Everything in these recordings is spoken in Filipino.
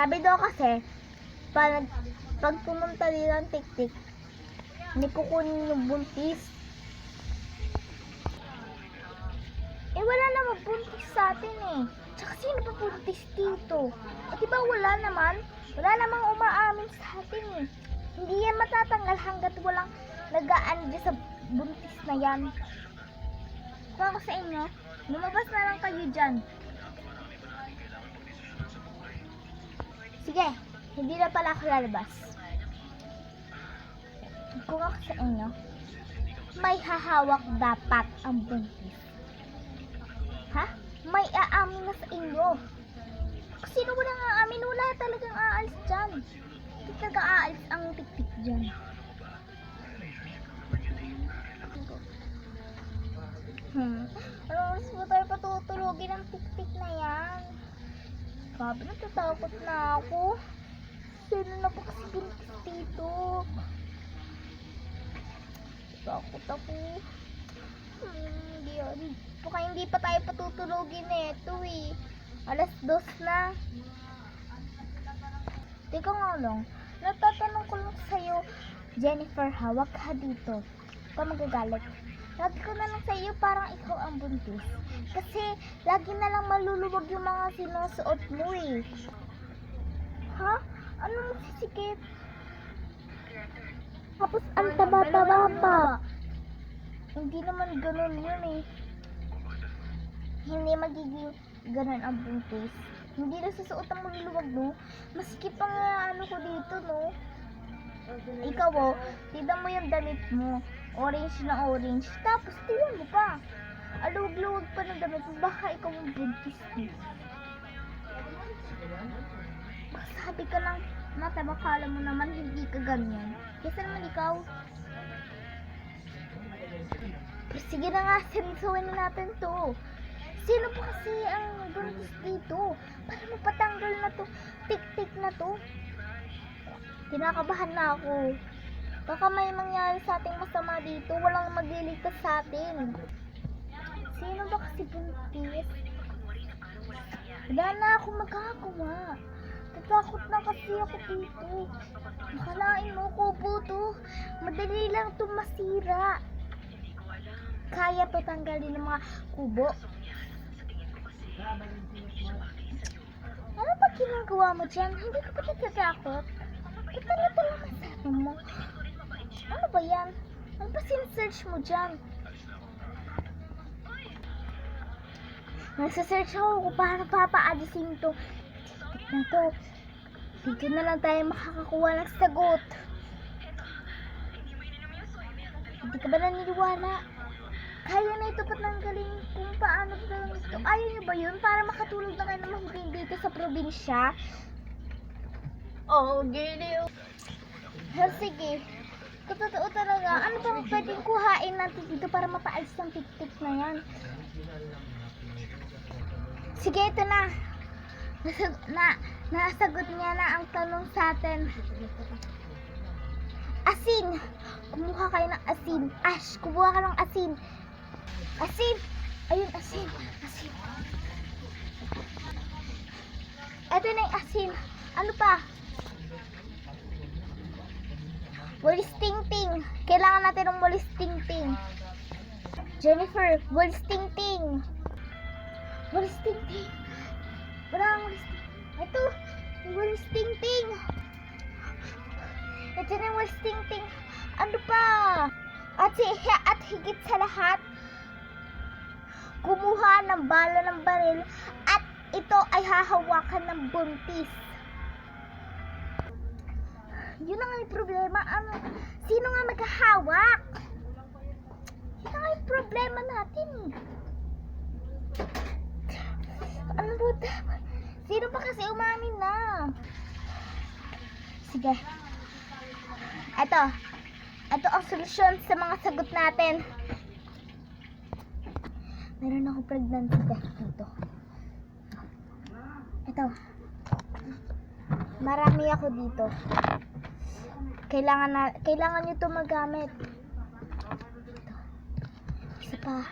Sabi daw kasi, pag pumunta nila ng tik-tik, hindi kukunin yung buntis. Eh, wala namang buntis sa atin eh. Tsaka sino pa buntis dito? Eh, diba wala naman? Wala namang umaamin sa atin eh. Hindi yan matatanggal hanggat walang nagaan dyan sa buntis na yan. Kung ako sa inyo, lumabas na lang kayo dyan. Sige, hindi na pala ako lalabas. Kung ako sa inyo, may hahawak dapat ang buntis. Ha? May aamin na sa inyo. Kung sino mo nang aamin, wala talagang aalis dyan. Hindi talaga aalis ang tik-tik dyan. Ano oras ba tayo patutulogin ang tik-tik na yan? Grabe, natatakot na ako. Sino na pa kasi buntis dito? Takot ako. Baka hindi pa tayo patutulogin eh. Ito eh. 2:00 na. Teka nga lang. Natatanong ko lang sa'yo, Jennifer, hawak ka dito. Huwag ka magagalit. Lagi ko na lang sa'yo parang ikaw ang buntis. Kasi lagi na lang maluluwag yung mga sinusuot mo eh. Ha? Ano nagsisikip? Tapos ang taba-taba pa. Hindi naman ganun yun eh. Hindi magiging ganun ang buntis. Hindi na susuot ang maluluwag, no? Maski pa nga ano ko dito, no? Ikaw, oh, tignan mo yung damit mo. Orange na orange. Tapos, tignan mo pa. Aluwag-luwag pa ng damit mo. Baka ikaw ang buntis, eh. Baka sabi ka lang, matabakala mo naman, hindi ka ganyan. Kasi naman ikaw. Pero sige na nga, seryosohin na natin to. Sino pa kasi ang buntis dito? Para mapatanggal na to, tik-tik na to. Kinakabahan na ako. Baka may mangyari sa ating masama dito. Walang magliligtas sa atin. Sino ba kasi buntis? Wala na ako magagawa. Tatakot na kasi ako dito. Makalain mo, kubo to. Madali lang to masira. Kaya to tanggalin ng mga kubo. Ano ba ginagawa mo dyan? Hindi ka pa natatakot? Ito na talaga sabi mo. Ano ba yan? Ano ba sin-search mo dyan? Nagsasearch ako kung paano papaalisin to. Na to. Dito na lang tayo makakakuha ng sagot. Hindi ka ba naniniwala? Kaya na ito patanggalin kung paano ito. Ayaw niyo ba yun? Para makatulog na kayo ng mahiging dito sa probinsya? Oh, giliw. Sige. Kung totoo talaga, ano bang pwedeng kuhain natin dito para mapaalis ang tik-tik na yan? Sige, ito na. Nasagot niya na ang tanong sa atin. Asin. Kumuha kayo ng asin. Ash, kumuha ka ng asin. Asin. Ayun, asin. Asin. Ito na yung asin. Ano pa? Walis ting-ting. Kailangan natin ng walis ting-ting. Jennifer, walis ting-ting. Walis ting-ting. Wala ang walis ting-ting. Ito, walis ting-ting. Ito na yung walis ting-ting. Ano pa? At higit sa lahat, kumuha ng bala ng baril at ito ay hahawakan ng buntis. Yun na nga yung problema. Sino nga maghahawak? Yun na nga yung problema natin. Ano ba dapat? Sino pa kasi umamin na? Sige. Ito ang solusyon sa mga sagot natin. Meron ako pregnancy test dito. Ito. Marami ako dito. Kailangan nyo ito magamit. Isa pa.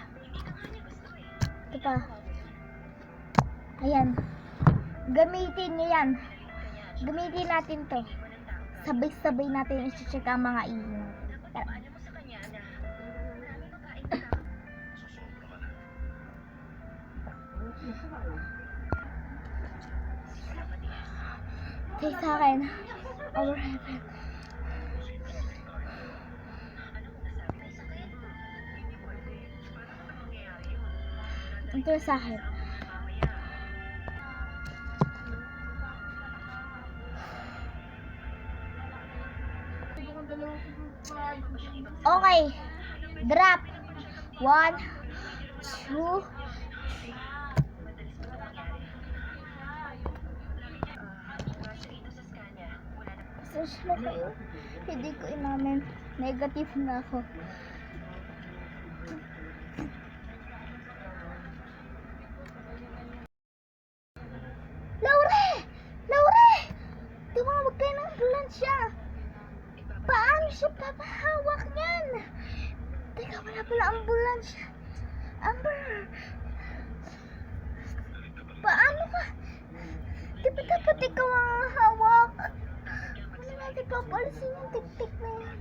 Ito pa. Ayan. Gamitin nyo yan. Gamitin natin to. Sabay-sabay natin i-check ang mga email. Tara. Okay, sa akin. Overhead. Ito sa akin. Okay. Drop. 1, 2. Pasensya na kayo. Hindi ko inamin. Negative na ako. Laure! Laure! Tumawag kayo ng ambulansya. Paano siya papahawak niyan? Teka, wala pala ambulansya. Amber! Paano ka? Di ba dapat ikaw ang hawak? Ano natin papalisin yung tik-tik na yan?